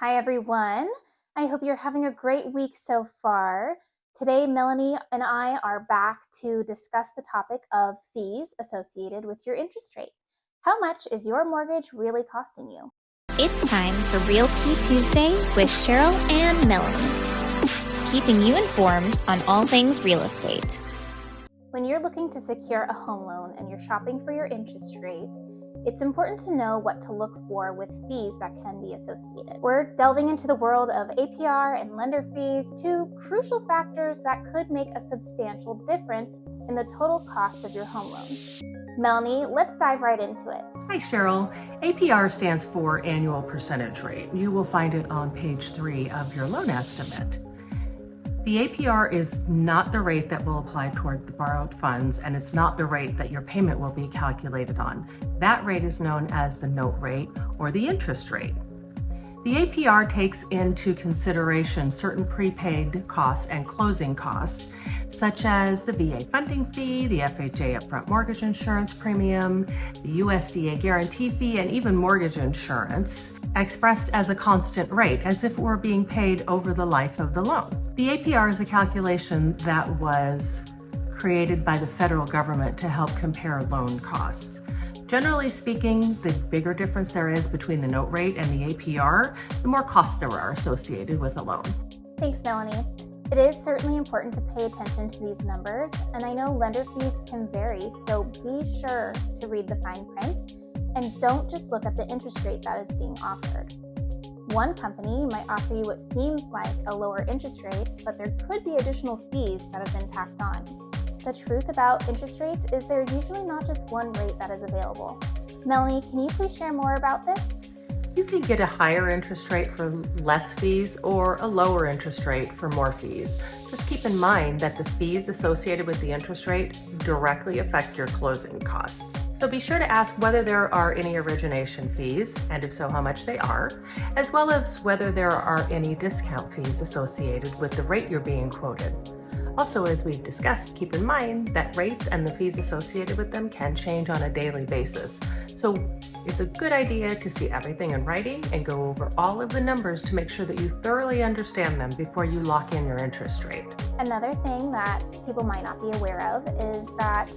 Hi everyone. I hope you're having a great week so far. Today, Melanie and I are back to discuss the topic of fees associated with your interest rate. How much is your mortgage really costing you? It's time for Realty Tuesday with Cheryl and Melanie, keeping you informed on all things real estate. When you're looking to secure a home loan and you're shopping for your interest rate, it's important to know what to look for with fees that can be associated. We're delving into the world of APR and lender fees, two crucial factors that could make a substantial difference in the total cost of your home loan. Melanie, let's dive right into it. Hi Cheryl. APR stands for annual percentage rate. You will find it on page 3 of your loan estimate. The APR is not the rate that will apply toward the borrowed funds, and it's not the rate that your payment will be calculated on. That rate is known as the note rate or the interest rate. The APR takes into consideration certain prepaid costs and closing costs, such as the VA funding fee, the FHA upfront mortgage insurance premium, the USDA guarantee fee, and even mortgage insurance, expressed as a constant rate, as if it were being paid over the life of the loan. The APR is a calculation that was created by the federal government to help compare loan costs. Generally speaking, the bigger difference there is between the note rate and the APR, the more costs there are associated with a loan. Thanks, Melanie. It is certainly important to pay attention to these numbers, and I know lender fees can vary, so be sure to read the fine print and don't just look at the interest rate that is being offered. One company might offer you what seems like a lower interest rate, but there could be additional fees that have been tacked on. The truth about interest rates is there's usually not just one rate that is available. Melanie, can you please share more about this? You can get a higher interest rate for less fees or a lower interest rate for more fees. Just keep in mind that the fees associated with the interest rate directly affect your closing costs. So be sure to ask whether there are any origination fees, and if so, how much they are, as well as whether there are any discount fees associated with the rate you're being quoted. Also, as we've discussed, keep in mind that rates and the fees associated with them can change on a daily basis. So it's a good idea to see everything in writing and go over all of the numbers to make sure that you thoroughly understand them before you lock in your interest rate. Another thing that people might not be aware of is that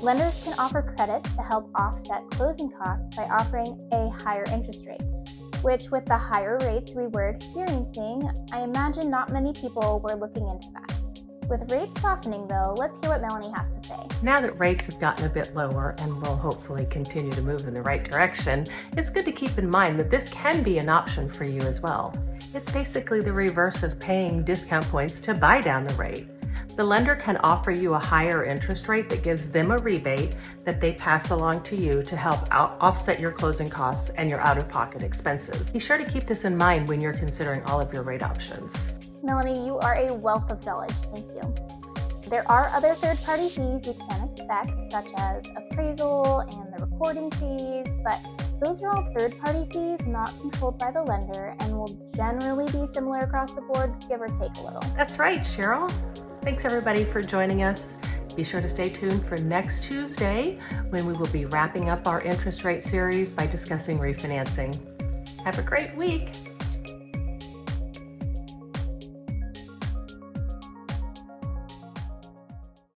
lenders can offer credits to help offset closing costs by offering a higher interest rate, which with the higher rates we were experiencing, I imagine not many people were looking into that. With rates softening though, let's hear what Melanie has to say. Now that rates have gotten a bit lower and will hopefully continue to move in the right direction, it's good to keep in mind that this can be an option for you as well. It's basically the reverse of paying discount points to buy down the rate. The lender can offer you a higher interest rate that gives them a rebate that they pass along to you to help offset your closing costs and your out-of-pocket expenses. Be sure to keep this in mind when you're considering all of your rate options. Melanie, you are a wealth of knowledge. Thank you. There are other third-party fees you can expect, such as appraisal and the recording fees, but those are all third-party fees not controlled by the lender and will generally be similar across the board, give or take a little. That's right, Cheryl. Thanks everybody for joining us. Be sure to stay tuned for next Tuesday when we will be wrapping up our interest rate series by discussing refinancing. Have a great week.